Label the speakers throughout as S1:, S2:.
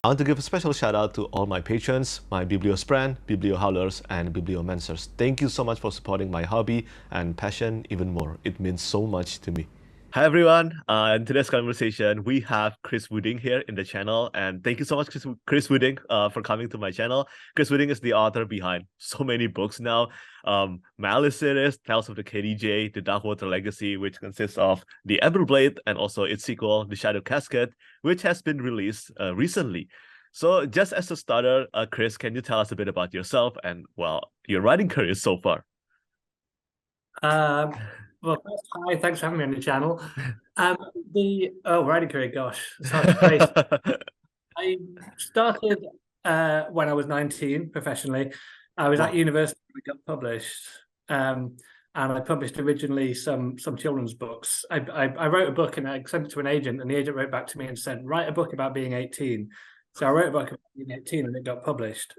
S1: I want to give a special shout out to all my patrons, my Bibliosprand, Bibliohowlers, and Bibliomancers. Thank you so much for supporting my hobby and passion even more. It means so much to me. Hi everyone. In today's conversation, we have Chris Wooding here in the channel, and thank you so much, Chris Wooding, for coming to my channel. Chris Wooding is the author behind so many books now. Malice series, Tales of the Ketty Jay, the Darkwater Legacy, which consists of the Ember Blade and also its sequel, the Shadow Casket, which has been released recently. So, just as a starter, Chris, can you tell us a bit about yourself and, well, your writing career so far?
S2: Um, well, first, hi, thanks for having me on the channel. The writing career, gosh, it's hard to place. I started when I was 19 professionally. I was at
S1: Wow.
S2: university when I got published, and I published originally some children's books. I wrote a book and I sent it to an agent, and the agent wrote back to me and said, "Write a book about being 18." So I wrote a book about being 18, and it got published.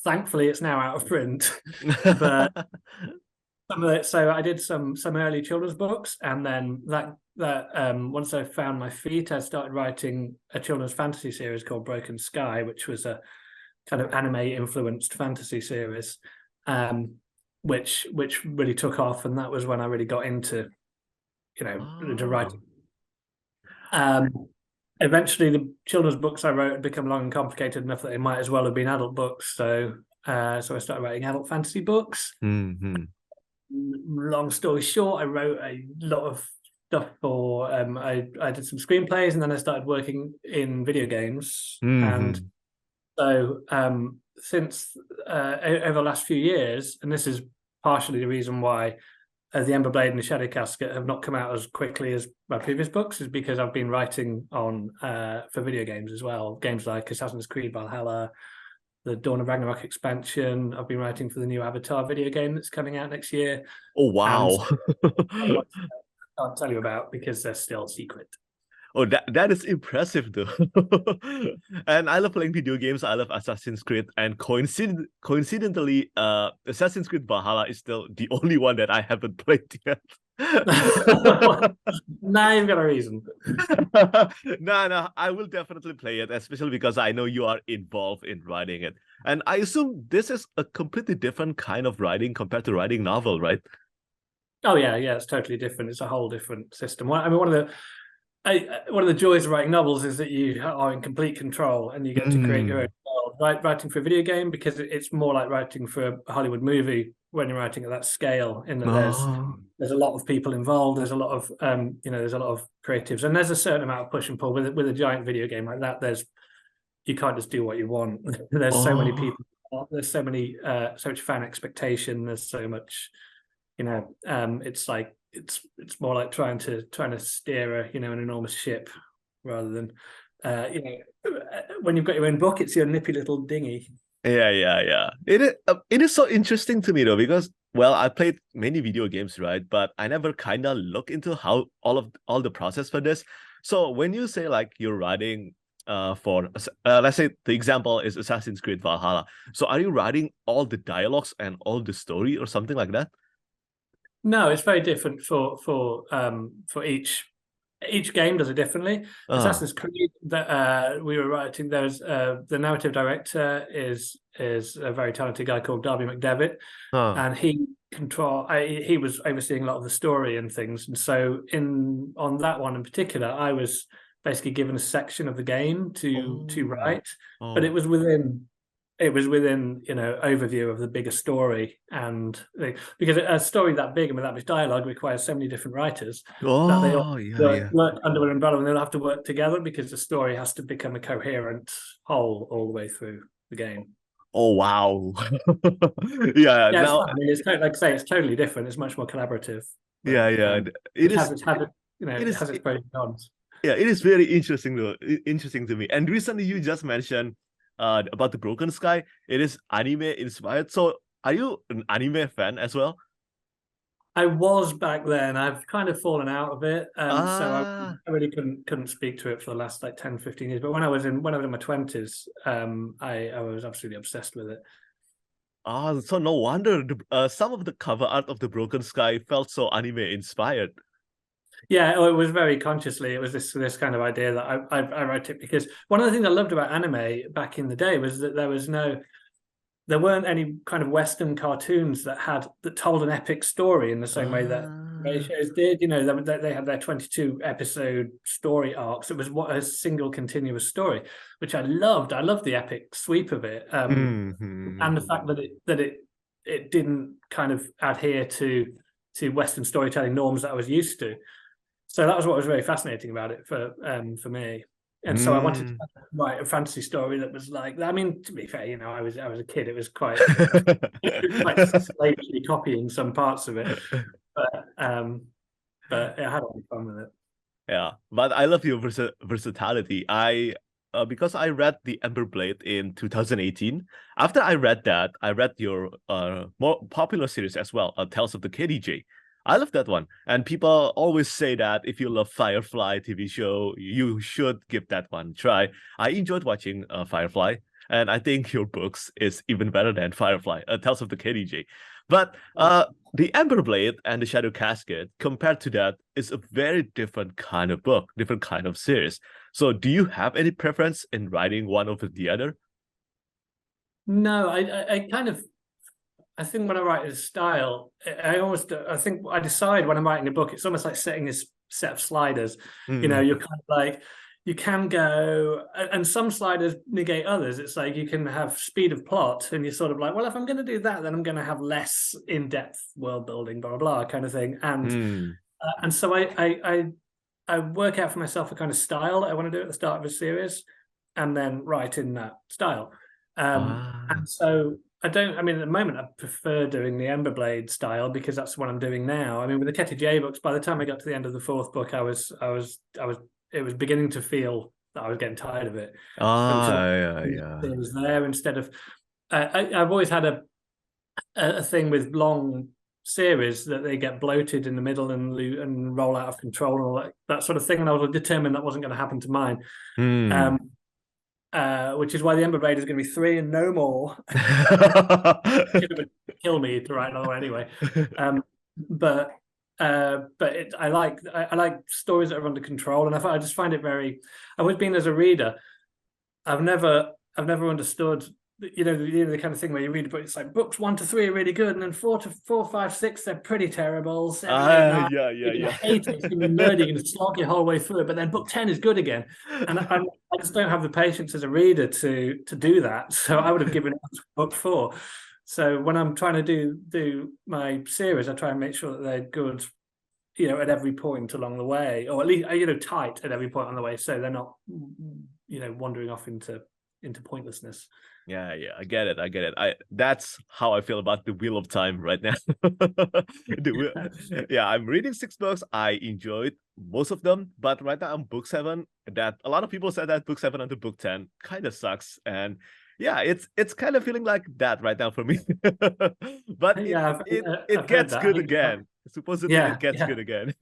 S2: Thankfully, it's now out of print, but so I did some early children's books, and then once I found my feet, I started writing a children's fantasy series called Broken Sky, which was a kind of anime influenced fantasy series, which really took off, and that was when I really got into into
S1: Oh.
S2: writing. Eventually, the children's books I wrote had become long and complicated enough that they might as well have been adult books. So I started writing adult fantasy books.
S1: Mm-hmm.
S2: Long story short, I wrote a lot of stuff for I did some screenplays, and then I started working in video games. And
S1: Mm-hmm.
S2: so since over the last few years, and this is partially the reason why the Ember Blade and the Shadow Casket have not come out as quickly as my previous books, is because I've been writing on for video games as well. Games like Assassin's Creed Valhalla, the Dawn of Ragnarok expansion. I've been writing for the new Avatar video game that's coming out next year,
S1: Oh,
S2: and
S1: wow.
S2: other ones I can't tell you about because they're still secret.
S1: Oh, that is impressive though. And I love playing video games. I love Assassin's Creed, and coincidentally, Assassin's Creed Valhalla is still the only one that I haven't played yet.
S2: Now you've got a reason.
S1: No, no, I will definitely play it, especially because I know you are involved in writing it. And I assume this is a completely different kind of writing compared to writing novel, right?
S2: Oh yeah, yeah, it's totally different. It's a whole different system. I mean, one of the joys of writing novels is that you are in complete control and you get to create your own
S1: Mm.
S2: world. Writing for a video game, because it's more like writing for a Hollywood movie when you're writing at that scale. In that
S1: Oh.
S2: there's a lot of people involved. There's a lot of there's a lot of creatives, and there's a certain amount of push and pull with a giant video game like that. You can't just do what you want. There's so many
S1: Oh.
S2: people. There's so much fan expectation. There's so much, it's like it's more like trying to steer an enormous ship rather than when you've got your own book, it's your nippy little dinghy.
S1: Yeah, yeah, yeah. It is so interesting to me though, because well, I played many video games, right? But I never kind of look into how all the process for this. So when you say like you're writing for let's say the example is Assassin's Creed Valhalla. So are you writing all the dialogues and all the story or something like that?
S2: No, it's very different for each game does it differently.
S1: Uh,
S2: Assassin's Creed that we were writing, there's the narrative director is a very talented guy called Darby McDevitt,
S1: uh.
S2: and he was overseeing a lot of the story and things. And so in on that one in particular, I was basically given a section of the game to
S1: Oh,
S2: write, but
S1: oh,
S2: it was within overview of the bigger story. And because a story that big and with that much dialogue requires so many different writers that they all
S1: oh, yeah, yeah.
S2: work under an umbrella, and they'll have to work together because the story has to become a coherent whole all the way through the game.
S1: Oh, wow. Yeah,
S2: Yeah, it's
S1: now
S2: fun. I mean, like I say, it's totally different. It's much more collaborative, but
S1: yeah, yeah. It
S2: it
S1: is
S2: has it
S1: it
S2: it
S1: is
S2: has its pros and cons.
S1: yeah, it is very interesting though. Interesting to me. And recently you just mentioned about the Broken Sky. It is anime inspired. So are you an anime fan as well?
S2: I was back then. I've kind of fallen out of it.
S1: Ah,
S2: I really couldn't speak to it for the last like 10, 15 years. But when I was in my 20s, I was absolutely obsessed with it.
S1: so no wonder some of the cover art of the Broken Sky felt so anime inspired.
S2: Yeah, it was very consciously. It was this kind of idea that I wrote it because one of the things I loved about anime back in the day was that there weren't any kind of Western cartoons that told an epic story in the same way that anime
S1: Ah.
S2: shows did. You know, they had their 22 episode story arcs. It was what a single continuous story, which I loved. I loved the epic sweep of it, and the fact that it didn't kind of adhere to Western storytelling norms that I was used to. So that was what was very fascinating about it for me. And so I wanted to
S1: Mm.
S2: write a fantasy story that was like that. I mean, to be fair, you know, I was a kid. It was quite slavishly copying some parts of it, but I had a lot of fun with it.
S1: Yeah, but I love your versatility. Because I read The Ember Blade in 2018. After I read that, I read your more popular series as well, Tales of the Ketty Jay. I love that one, and people always say that if you love Firefly TV show, you should give that one a try. I enjoyed watching Firefly, and I think your books is even better than Firefly, Tales of the Ketty Jay. But the Ember Blade and the Shadow Casket, compared to that, is a very different kind of book, different kind of series. So, do you have any preference in writing one over the other?
S2: No, I kind of I think when I write a style, I think I decide when I'm writing a book, it's almost like setting this set of sliders. You know,
S1: Mm.
S2: you're kind of like you can go, and some sliders negate others. It's like you can have speed of plot, and you're sort of like, well, if I'm going to do that, then I'm going to have less in-depth world building, blah blah blah, kind of thing.
S1: Mm.
S2: And so I work out for myself a kind of style that I want to do at the start of a series, and then write in that style.
S1: Ah.
S2: And so I mean, at the moment, I prefer doing the Ember Blade style because that's what I'm doing now. I mean, with the Ketty Jay books, by the time I got to the end of the fourth book, it was beginning to feel that I was getting tired of it. And so
S1: Ah, yeah,
S2: it
S1: yeah.
S2: was there instead of, I've always had a thing with long series that they get bloated in the middle and roll out of control and all that sort of thing. And I was determined that wasn't going to happen to mine.
S1: Hmm.
S2: Which is why the Ember Blade is going to be 3 and no more. Should have kill me to write another one anyway. Um, but I like stories that are under control, and I just find it very. I've always been as a reader. I've never understood. The kind of thing where you read a book, it's like books 1 to 3 are really good, and then 4 to 4, 5, 6 they're pretty terrible. 7, 8,
S1: Ah,
S2: 9
S1: yeah, yeah,
S2: you're gonna
S1: yeah.
S2: hate it. It's gonna be nerdy. You're gonna slog your whole way through it. But then book 10 is good again, and I just don't have the patience as a reader to do that. So I would have given it book 4. So when I'm trying to do my series, I try and make sure that they're good, at every point along the way, or at least tight at every point on the way, so they're not, wandering off into pointlessness.
S1: Yeah, yeah, I get it. I get it. That's how I feel about the Wheel of Time right now. Yeah, I'm reading 6 books. I enjoyed most of them, but right now I'm book 7. That a lot of people said that book 7 until book 10 kind of sucks. And yeah, it's kind of feeling like that right now for me. But it
S2: Yeah,
S1: it
S2: I've
S1: it
S2: heard
S1: gets
S2: that. I
S1: good
S2: think,
S1: again. Supposedly it
S2: yeah,
S1: gets
S2: yeah,
S1: good again.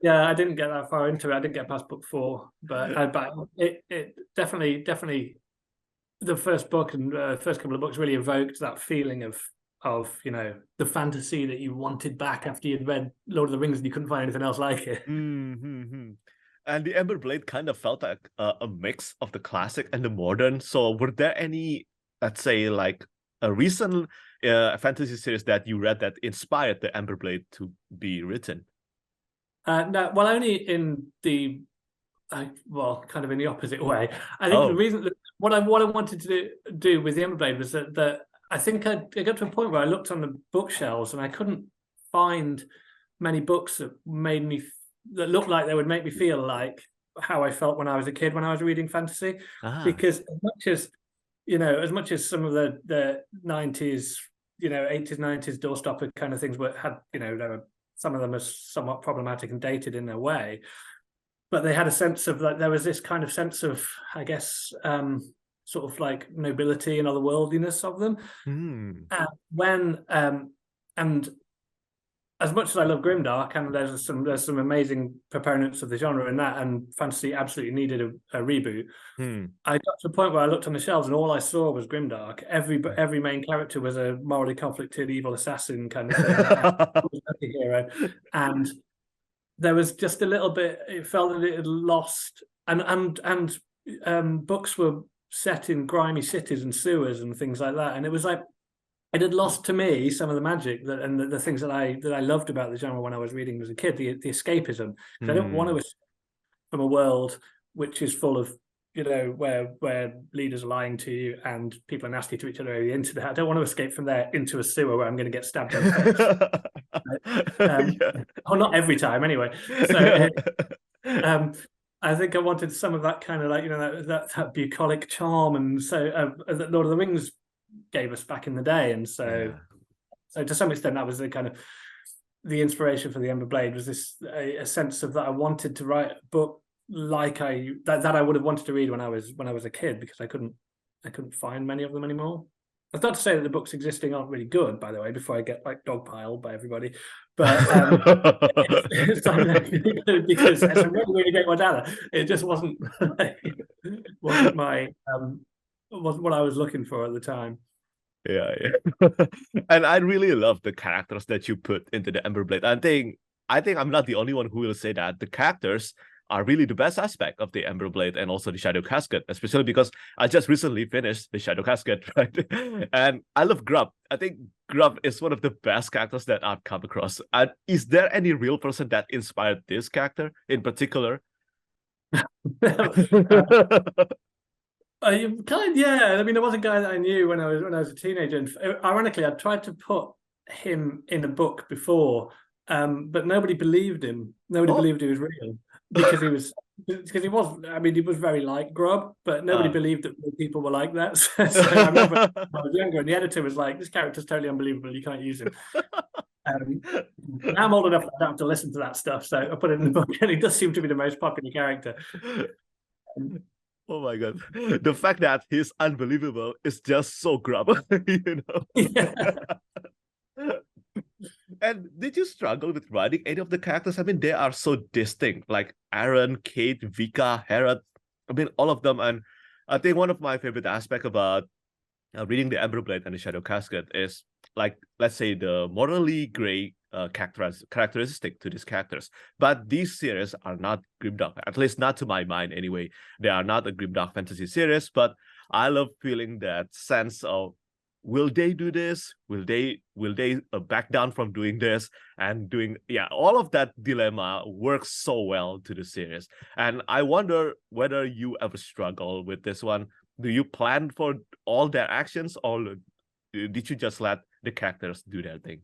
S2: yeah. I didn't get that far into it. I didn't get past book 4, but it definitely the first book and first couple of books really evoked that feeling of the fantasy that you wanted back after you'd read Lord of the Rings and you couldn't find anything else like it.
S1: Mm-hmm. And the Ember Blade kind of felt like a mix of the classic and the modern. So, were there any, let's say, like a recent fantasy series that you read that inspired the Ember Blade to be written?
S2: No, well, only in kind of in the opposite way. I think the
S1: Oh,
S2: reason that what I wanted to do with the Ember Blade was that I think I got to a point where I looked on the bookshelves and I couldn't find many books that looked like they would make me feel like how I felt when I was a kid when I was reading fantasy.
S1: ah,
S2: Because as much as some of the 90s, 80s, 90s doorstopper kind of things some of them are somewhat problematic and dated in their way, but they had a sense of like there was this kind of sense of, I guess, sort of like nobility and otherworldliness of them.
S1: hmm.
S2: When and as much as I love grimdark, and there's some amazing proponents of the genre in that, and fantasy absolutely needed a reboot.
S1: Hmm.
S2: I got to a point where I looked on the shelves and all I saw was grimdark. Every main character was a morally conflicted evil assassin kind of thing, and hero, and there was just a little bit. It felt that it had lost, and books were set in grimy cities and sewers and things like that, and it was like it had lost to me some of the magic that and the things that I loved about the genre when I was reading as a kid, the escapism. Because I don't want to escape from a world which is full of, you know, where leaders are lying to you and people are nasty to each other over the internet. I don't want to escape from there into a sewer where I'm going to get stabbed in the face.
S1: Yeah.
S2: Oh, not every time anyway. So I think I wanted some of that kind of, like, you know, that bucolic charm, and so that Lord of the Rings gave us back in the day. And so to some extent that was the kind of the inspiration for the Ember Blade, was this a sense of that I wanted to write a book like that I would have wanted to read when I was a kid, because I couldn't find many of them anymore. That's not to say that the books existing aren't really good, by the way, before I get like dogpiled by everybody. But it's like, because it's a really, really great Modana. It just wasn't wasn't my wasn't what I was looking for at the time.
S1: Yeah. And I really love the characters that you put into the Ember Blade. I think I'm not the only one who will say that. The characters are really the best aspect of the Ember Blade and also the Shadow Casket, especially because I just recently finished the Shadow Casket, right? And I love Grub. I think Grub is one of the best characters that I've come across. And is there any real person that inspired this character in particular?
S2: Yeah. I mean, there was a guy that I knew when I was a teenager, and ironically, I tried to put him in a book before, but nobody believed him. Nobody believed he was real, because he was I mean, he was very like Grub, but nobody believed that people were like that. So I remember when I was younger, and the editor was like, "This character's totally unbelievable. You can't use him." I'm old enough that I don't have to listen to that stuff, so I put it in the book, and he does seem to be the most popular character.
S1: Oh my god. The fact that he's unbelievable is just so Grub, you know?
S2: Yeah.
S1: And did you struggle with writing any of the characters? I mean, they are so distinct, like Aaron, Kate, Vika, Herod. I mean, all of them. And I think one of my favorite aspects about reading the Ember Blade and the Shadow Casket is, like, let's say, the morally gray characteristic to these characters. But these series are not grimdark, at least not to my mind anyway. They are not a grimdark fantasy series, but I love feeling that sense of, will they do this? Will they back down from doing this? And doing, yeah, all of that dilemma works so well to the series. And I wonder whether you ever struggle with this one. Do you plan for all their actions, or did you just let the characters do their thing?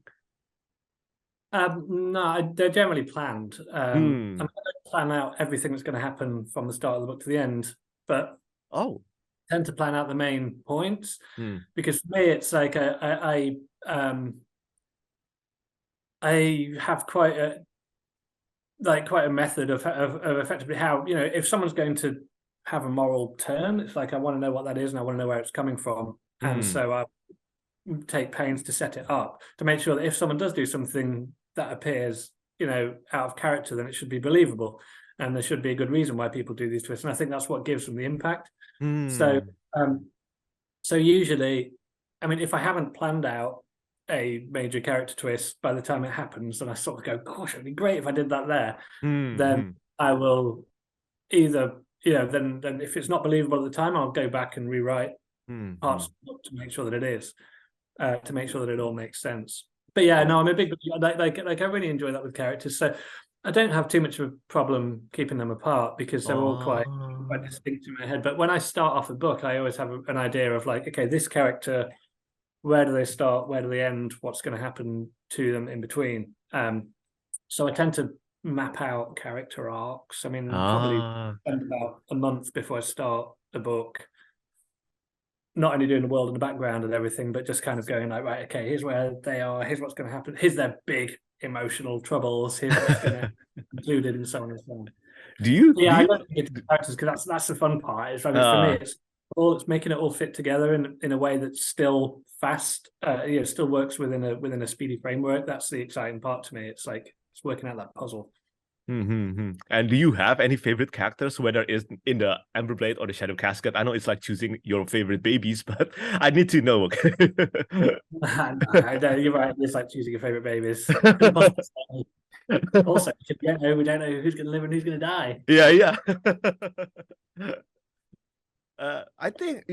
S2: No, they're generally planned. I mean, I don't plan out everything that's going to happen from the start of the book to the end, but I tend to plan out the main points, because for me it's like I have quite a method of effectively how, you know, if someone's going to have a moral turn, it's like I want to know what that is and I want to know where it's coming from, and so I take pains to set it up to make sure that if someone does do something that appears, you know, out of character, then it should be believable, and there should be a good reason why people do these twists. And I think that's what gives them the impact. So usually, I mean, if I haven't planned out a major character twist, by the time it happens, and I sort of go, "Gosh, it'd be great if I did that there," then I will either, you know, then if it's not believable at the time, I'll go back and rewrite parts of the book to make sure that it is, to make sure that it all makes sense. But yeah, no, I'm a big, like I really enjoy that with characters. So I don't have too much of a problem keeping them apart, because they're all quite distinct in my head. But when I start off a book, I always have an idea of, like, okay, this character, where do they start? Where do they end? What's going to happen to them in between? So I tend to map out character arcs. I mean, probably spend about a month before I start a book, not only doing the world in the background and everything, but just kind of going like, right, okay, here's where they are, here's what's going to happen, here's their big emotional troubles, here's what's going to be included, and so on and so on. I don't think it's characters, because that's the fun part. It's, I mean, for me, it's making it all fit together in a way that's still fast, you know, still works within a speedy framework. That's the exciting part to me. It's like it's working out that puzzle.
S1: And do you have any favorite characters, whether it's in the Ember Blade or the Shadow Casket? I know it's like choosing your favorite babies, but I need to know.
S2: No, you're right. It's like choosing your favorite babies. Also, we don't know who's going to live and who's going to die.
S1: Yeah, yeah. I think,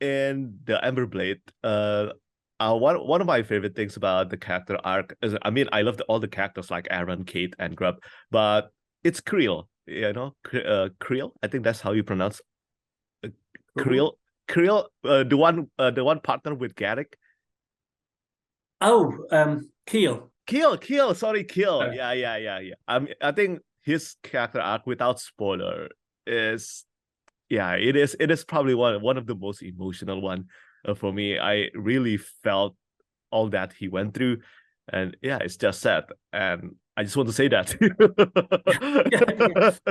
S1: in the Ember Blade, one of my favorite things about the character arc is, I mean, I love all the characters like Aaron, Kate, and Grub, but it's Creel, Creel. I think that's how you pronounce Creel. Creel, the one partner with Garrick.
S2: Oh, Keel.
S1: Keel. Sorry, Keel.
S2: Oh.
S1: Yeah. I think his character arc, without spoiler, is yeah, it is. It is probably one of the most emotional one for me. I really felt all that he went through, and yeah, it's just sad. And I just want to say that.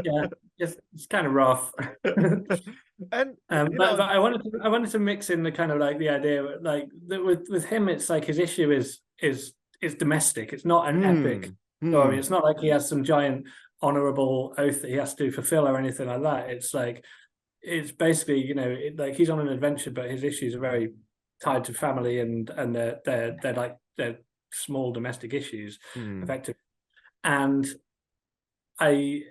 S2: Yeah, it's kind of rough.
S1: And
S2: but I wanted to mix in the kind of like the idea like that with him, it's like his issue is domestic. It's not an epic story. It's not like he has some giant honorable oath that he has to fulfill or anything like that. It's like it's basically like he's on an adventure, but his issues are very tied to family and they're small domestic issues, effectively. And I,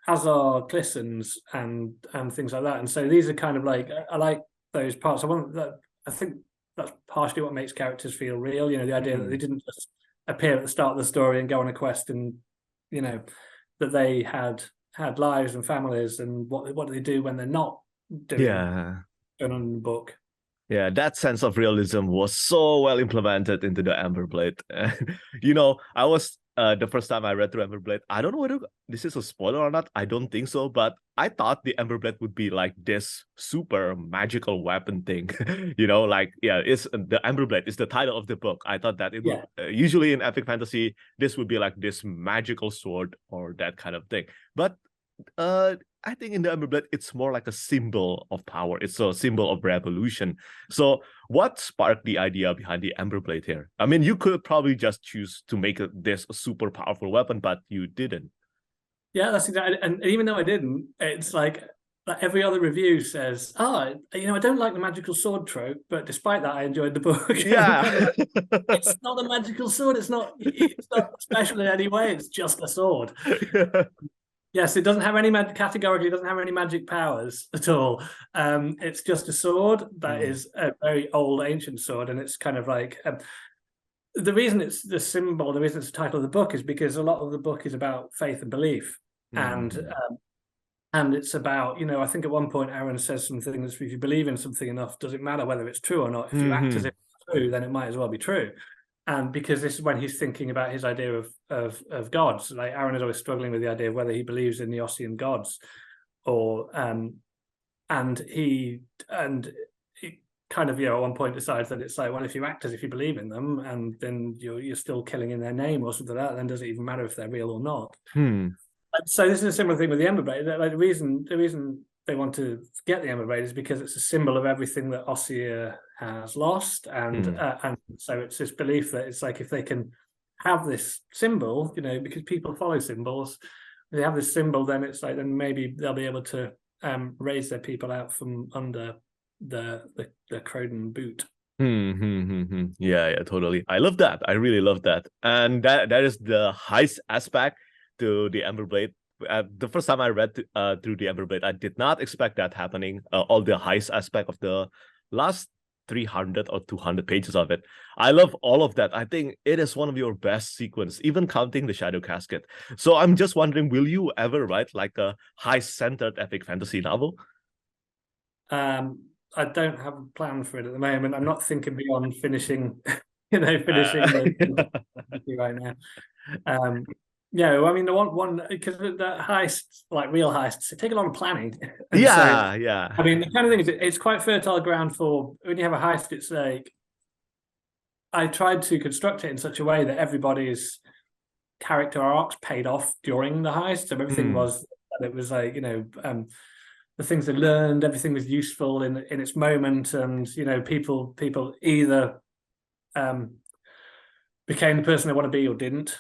S2: as are glistens and things like that. And so these are kind of like I like those parts. I think that's partially what makes characters feel real. The idea that they didn't just appear at the start of the story and go on a quest, and that they had lives and families, and what do they do when they're not doing on the book.
S1: Yeah, that sense of realism was so well implemented into the Ember Blade. I was the first time I read through Ember Blade, I don't know whether this is a spoiler or not. I don't think so, but I thought the Ember Blade would be like this super magical weapon thing. It's the Ember Blade is the title of the book. I thought that it would usually in epic fantasy this would be like this magical sword or that kind of thing. But I think in the Ember Blade, it's more like a symbol of power. It's a symbol of revolution. So what sparked the idea behind the Ember Blade here? I mean, you could probably just choose to make this a super powerful weapon, but you didn't.
S2: Yeah, that's exactly. And even though I didn't, it's like every other review says, I don't like the magical sword trope, but despite that, I enjoyed the book.
S1: Yeah.
S2: It's not a magical sword. It's not special in any way. It's just a sword. Yes, it doesn't have any categorically doesn't have any magic powers at all. It's just a sword that is a very old, ancient sword, and it's kind of like the reason it's the symbol, the reason it's the title of the book is because a lot of the book is about faith and belief, and it's about I think at one point Aaron says something that's if you believe in something enough, does it matter whether it's true or not? If you act as if it's true, then it might as well be true. And because this is when he's thinking about his idea of gods, like Aaron is always struggling with the idea of whether he believes in the Ossian gods, or and he kind of at one point decides that it's like, well, if you act as if you believe in them, and then you're still killing in their name or something like that, then does it even matter if they're real or not? So this is a similar thing with the Ember Blade. Like the reason they want to get the Ember Blade is because it's a symbol of everything that Ossia has lost, and so it's this belief that it's like if they can have this symbol, because people follow symbols, if they have this symbol, then it's like then maybe they'll be able to raise their people out from under the Croden boot.
S1: Yeah, totally. I love that. I really love that, and that is the heist aspect to the Ember Blade. The first time I read through the Ember Blade, I did not expect that happening. All the heist aspect of the last 300 or 200 pages of it. I love all of that. I think it is one of your best sequence, even counting the Shadow Casket. So I'm just wondering, will you ever write like a heist-centered epic fantasy novel?
S2: I don't have a plan for it at the moment. I'm not thinking beyond finishing, the right now. I mean, the one because the heists, like real heists, they take a lot of planning.
S1: Yeah.
S2: I mean, the kind of thing is, it's quite fertile ground for when you have a heist. It's like I tried to construct it in such a way that everybody's character arcs paid off during the heist. So everything was like the things they learned, everything was useful in its moment, and people either became the person they want to be or didn't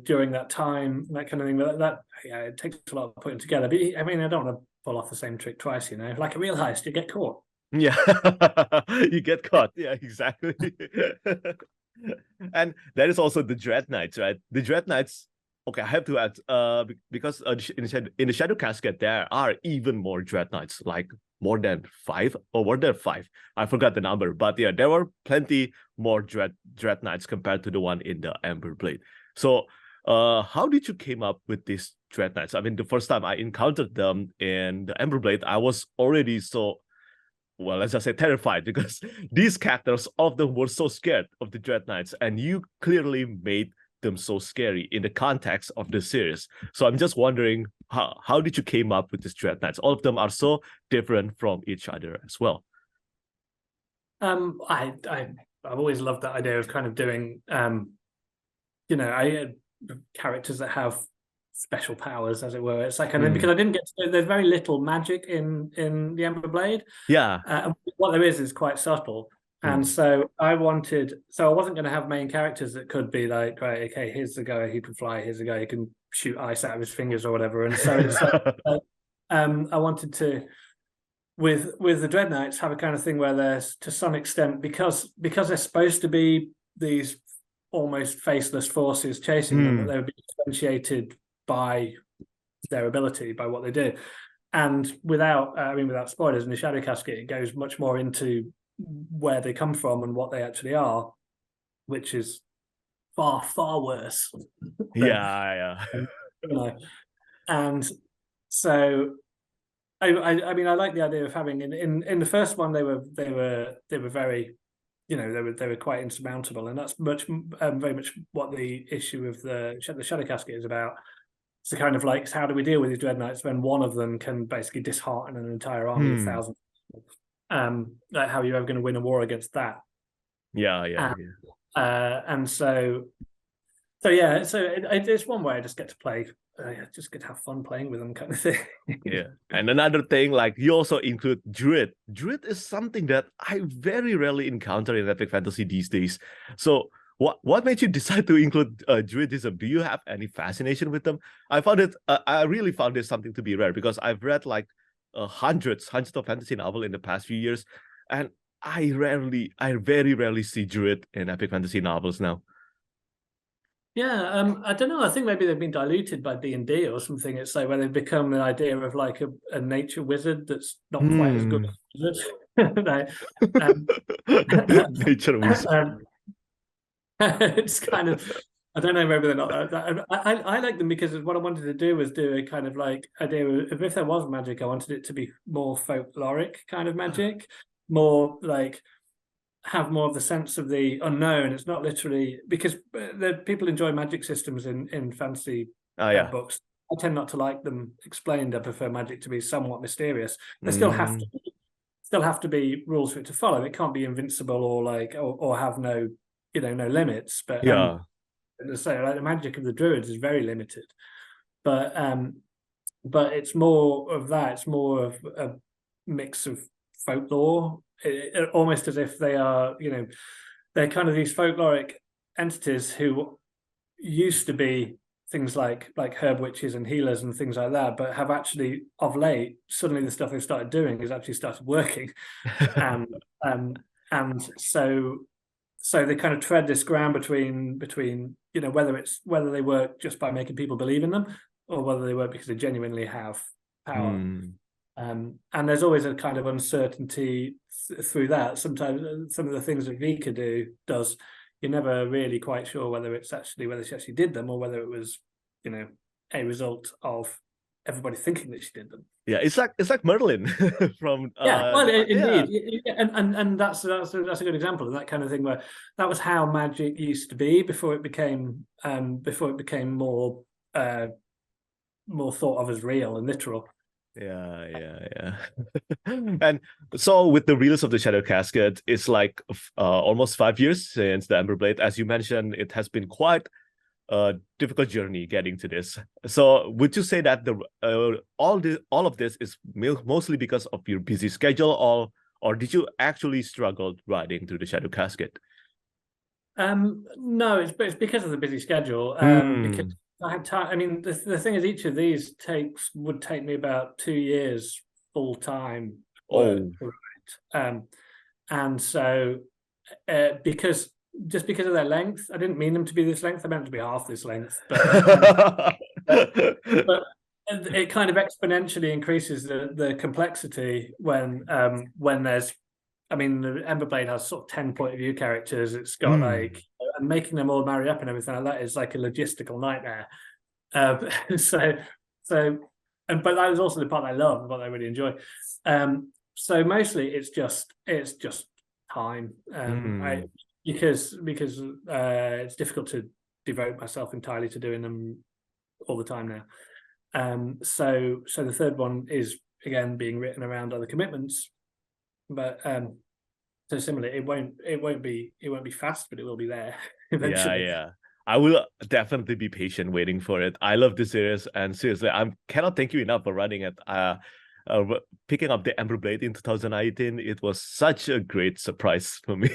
S2: during that time, that kind of thing. But it takes a lot of putting together. But I mean, I don't want to pull off the same trick twice. Like a real heist, you get caught.
S1: Yeah, you get caught. Yeah, exactly. And that is also the Dreadnoughts, right? The Dreadnoughts. Okay, I have to add, because in the Shadow Casket there are even more Dreadnoughts, like more than 5 or more than 5. I forgot the number, but yeah, there were plenty more Dreadnoughts compared to the one in the Ember Blade. So, how did you came up with these Dreadnoughts? I mean, the first time I encountered them in the Ember Blade, I was already so, well, let's just say terrified, because these characters, all of them were so scared of the Dreadnoughts, and you clearly made them so scary in the context of the series. So I'm just wondering, how did you came up with these Dreadnoughts? All of them are so different from each other as well.
S2: I've always loved that idea of kind of doing characters that have special powers, as it were. It's like, and then because I didn't get to, there's very little magic in the Ember Blade.
S1: Yeah.
S2: What there is quite subtle. And so I wasn't going to have main characters that could be like, right, okay, here's the guy who can fly, here's the guy who can shoot ice out of his fingers or whatever. And so it's like, I wanted to, with the Dreadnoughts, have a kind of thing where there's, to some extent, because they're supposed to be these almost faceless forces chasing them, that they would be differentiated by their ability, by what they do. And without spoilers, in the Shadow Casket, it goes much more into where they come from and what they actually are, which is far, far worse.
S1: Yeah.
S2: And so I like the idea of having in the first one they were very, they were quite insurmountable, and that's very much what the issue of the Shadow Casket is about. It's the kind of like, how do we deal with these Dreadnoughts when one of them can basically dishearten an entire army of thousands? Like, how are you ever going to win a war against that? And so it's one way I just get to play. Just get to have fun playing with them, kind of thing.
S1: Yeah. And another thing, like, you also include Druid. Druid is something that I very rarely encounter in epic fantasy these days. So what made you decide to include Druidism? Do you have any fascination with them? I really found this something to be rare, because I've read like hundreds of fantasy novels in the past few years, and I very rarely see Druid in epic fantasy novels now.
S2: Yeah, I don't know. I think maybe they've been diluted by D&D or something. It's like where they've become an idea of like a nature wizard that's not quite as good as a wizard.
S1: Nature wizard.
S2: It's kind of, I don't know, maybe they're not. I like them because what I wanted to do was do a kind of like idea of, if there was magic, I wanted it to be more folkloric kind of magic, more like have more of the sense of the unknown. It's not literally, because the people enjoy magic systems in fantasy books. I tend not to like them explained. I prefer magic to be somewhat mysterious. There still have to be rules for it to follow. It can't be invincible or have no limits. But so like the magic of the Druids is very limited. But it's more of that. It's more of a mix of folklore, almost as if they are, they're kind of these folkloric entities who used to be things like herb witches and healers and things like that, but have actually, of late, suddenly the stuff they've started doing has actually started working. and so they kind of tread this ground between whether they work just by making people believe in them, or whether they work because they genuinely have power. And there's always a kind of uncertainty through that. Sometimes some of the things that Vika does, you're never really quite sure whether she actually did them, or whether it was, a result of everybody thinking that she did them.
S1: Yeah, it's like Merlin from
S2: indeed. And that's a good example of that kind of thing, where that was how magic used to be before it became more thought of as real and literal.
S1: Yeah. And so with the release of the Shadow Casket, it's like almost 5 years since the Ember Blade. As you mentioned, it has been quite a difficult journey getting to this. So would you say that all of this is mostly because of your busy schedule, or did you actually struggle writing through the Shadow Casket?
S2: No, it's because of the busy schedule. Because I had time. I mean, the thing is, each of these would take me about 2 years full time. And so because just because of their length. I didn't mean them to be this length. I meant them to be half this length, but but it kind of exponentially increases the complexity when there's. I mean, the Ember Blade has sort of 10 point of view characters. It's got like, and making them all marry up and everything like that is like a logistical nightmare. So, but that was also the part I love, the part I really enjoy. So mostly it's just time. Because it's difficult to devote myself entirely to doing them all the time now. So the third one is again being written around other commitments. But so similarly, it won't be fast, but it will be there eventually.
S1: Yeah. I will definitely be patient waiting for it. I love this series, and seriously, I cannot thank you enough for running it. Picking up the Ember Blade in 2019, it was such a great surprise for me.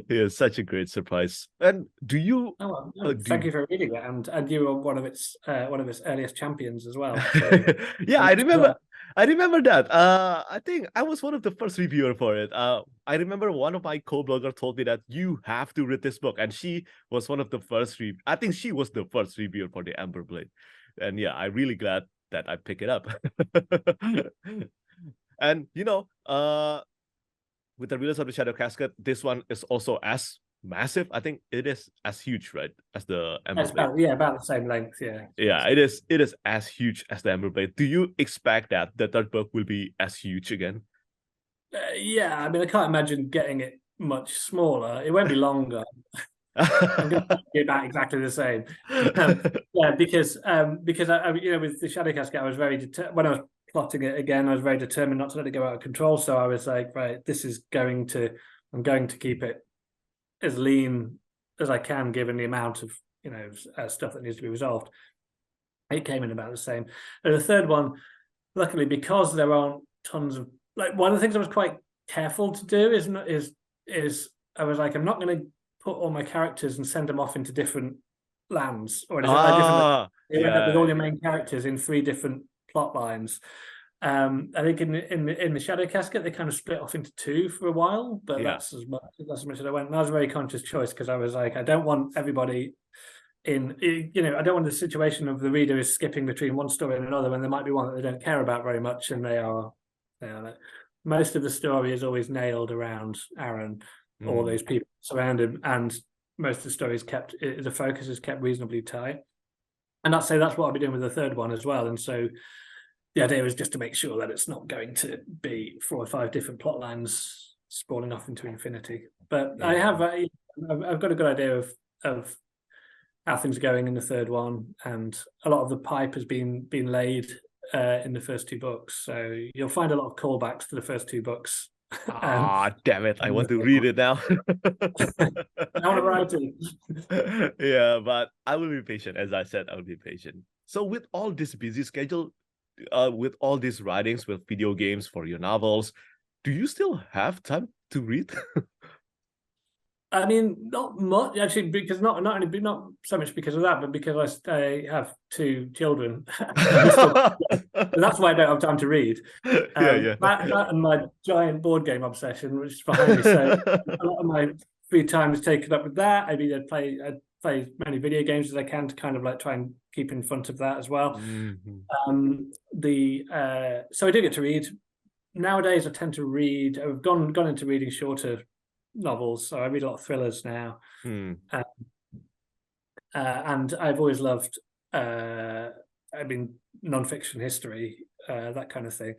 S1: Yeah, such a great surprise. And do you?
S2: Oh, well, no, thank you for reading it, and you were one of its earliest champions as well. So,
S1: yeah, I remember. I remember that. I think I was one of the first reviewer for it. I remember one of my co-blogger told me that you have to read this book, and she was one of the first. I think she was the first reviewer for the Ember Blade, and yeah, I'm really glad that I pick it up. And with the release of the Shadow Casket, this one is also as massive. I think it is as huge, right, as the Ember Blade.
S2: About the same length.
S1: Yeah, it is as huge as the Ember Blade. Do you expect that the third book will be as huge again?
S2: Yeah, I mean, I can't imagine getting it much smaller. It won't be longer. I'm going to be about exactly the same. Yeah, because I with the Shadow Casket, I was very when I was plotting it again, I was very determined not to let it go out of control. So I was like, right, I'm going to keep it as lean as I can, given the amount of stuff that needs to be resolved. It came in about the same. And the third one, luckily, because there aren't tons of one of the things I was quite careful to do is I was like, I'm not going to put all my characters and send them off into different lands or different. You end up with all your main characters in 3 different plot lines. I think in the Shadow Casket they kind of split off into 2 for a while, but that's as much as I went. And that was a very conscious choice because I was like, I don't want everybody I don't want the situation of the reader is skipping between one story and another when there might be one that they don't care about very much, and they are most of the story is always nailed around Aaron, all those people surround him, and most of the story is the focus is kept reasonably tight. And that's what I'll be doing with the third one as well. And so the idea is just to make sure that it's not going to be 4 or 5 different plot lines sprawling off into infinity. But I've got a good idea of how things are going in the third one, and a lot of the pipe has been laid in the first 2 books. So you'll find a lot of callbacks to the first 2 books.
S1: Damn it! I want to read it now.
S2: I want to write it.
S1: Yeah, but I will be patient. As I said, I will be patient. So with all this busy schedule, with all these writings, with video games for your novels, do you still have time to read?
S2: I mean, not much actually, because not so much because of that, but because I have 2 children. That's why I don't have time to read. That and my giant board game obsession, which is behind me. So a lot of my free time is taken up with that. I play as many video games as I can to kind of like try and keep in front of that as well. So I do get to read. Nowadays, I tend to read. I've gone into reading shorter novels, so I read a lot of thrillers now. And I've always loved non-fiction history, that kind of thing.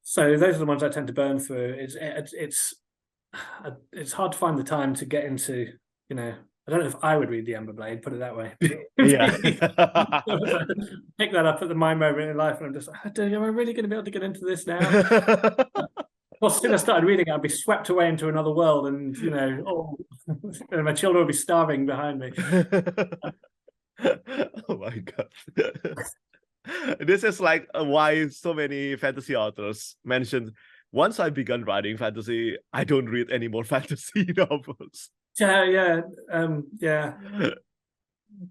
S2: So those are the ones I tend to burn through. It's hard to find the time to get into, I don't know if I would read The Ember Blade, put it that way.
S1: Yeah.
S2: Pick that up at my moment in life, and I'm just like, am I really going to be able to get into this now? Well, as soon as I started reading it, I'd be swept away into another world, and and my children would be starving behind me.
S1: Oh my god. This is like why so many fantasy authors mentioned, once I begun writing fantasy, I don't read any more fantasy novels.
S2: Yeah,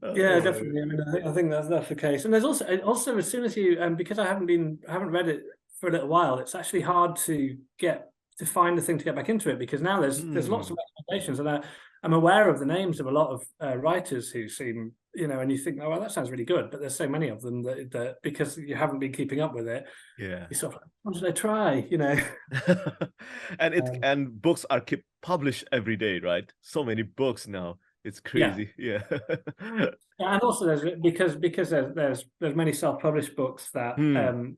S2: definitely. I mean, I think that's the case. And there's also as soon as you because I haven't read it for a little while, it's actually hard to get find the thing to get back into it, because now there's lots of recommendations, and I'm aware of the names of a lot of writers who seem, and you think, oh well, that sounds really good, but there's so many of them that because you haven't been keeping up with it,
S1: yeah,
S2: you sort of like, what should I try?
S1: and books are keep published every day, right? So many books now. It's crazy. Yeah.
S2: And also because there's many self-published books that the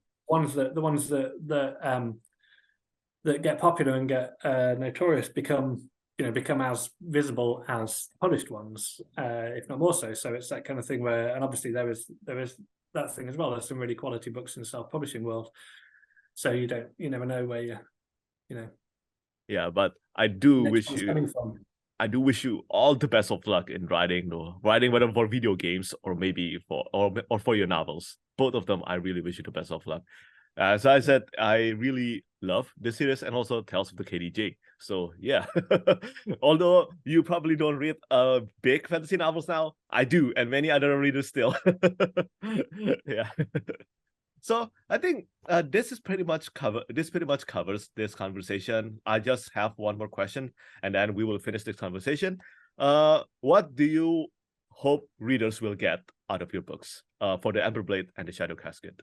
S2: ones that get popular and get notorious become as visible as published ones, if not more so. So it's that kind of thing where, and obviously there is that thing as well. There's some really quality books in the self-publishing world. So you never know where
S1: Yeah, but I do
S2: next
S1: wish
S2: one's
S1: you
S2: coming from.
S1: I do wish you all the best of luck in writing, whether for video games or maybe for your novels. Both of them, I really wish you the best of luck. As I said, I really love this series and also Tales of the Ketty Jay. So yeah, although you probably don't read big fantasy novels now, I do, and many other readers still. Yeah. So I think this pretty much covers this conversation. I just have one more question, and then we will finish this conversation. What do you hope readers will get out of your books for the Ember Blade and the Shadow Casket?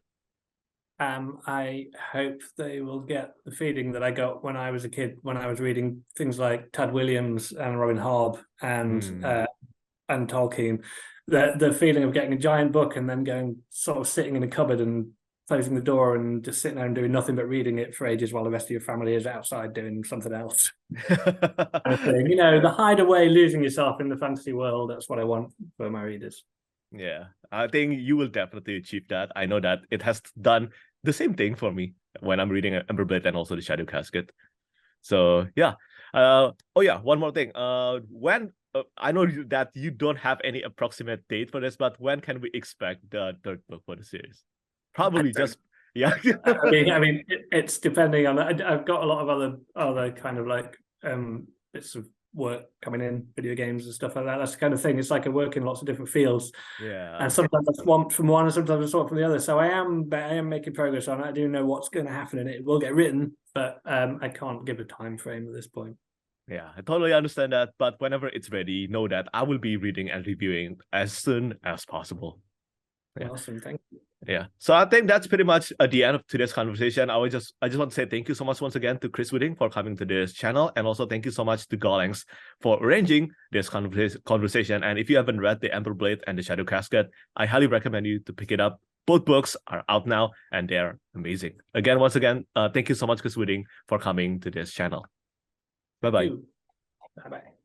S2: I hope they will get the feeling that I got when I was a kid, when I was reading things like Tad Williams and Robin Hobb and Tolkien. The feeling of getting a giant book and then going sort of sitting in a cupboard and closing the door and just sitting there and doing nothing but reading it for ages while the rest of your family is outside doing something else. Kind of thing. The hideaway, losing yourself in the fantasy world. That's what I want for my readers.
S1: Yeah, I think you will definitely achieve that. I know that it has done the same thing for me when I'm reading Ember Blade and also the Shadow Casket. So yeah. Oh yeah, one more thing. When I know that you don't have any approximate date for this, but when can we expect the third book for the series? Probably just yeah.
S2: I mean, it's depending on. I've got a lot of other kind of like bits of work coming in, video games and stuff like that. That's the kind of thing. It's like I work in lots of different fields.
S1: Yeah.
S2: And sometimes I swamp from one, and sometimes I swamp from the other. So I am making progress on it. I do know what's going to happen, and it will get written, but I can't give a time frame at this point.
S1: Yeah, I totally understand that. But whenever it's ready, know that I will be reading and reviewing as soon as possible.
S2: Yeah. Awesome, thank you.
S1: Yeah, so I think that's pretty much at the end of today's conversation. I just want to say thank you so much once again to Chris Wooding for coming to this channel, and also thank you so much to Golangs for arranging this conversation. And if you haven't read The Ember Blade and The Shadow Casket, I highly recommend you to pick it up. Both books are out now, and they're amazing. Once again, thank you so much, Chris Wooding, for coming to this channel. Bye-bye.
S2: Bye-bye.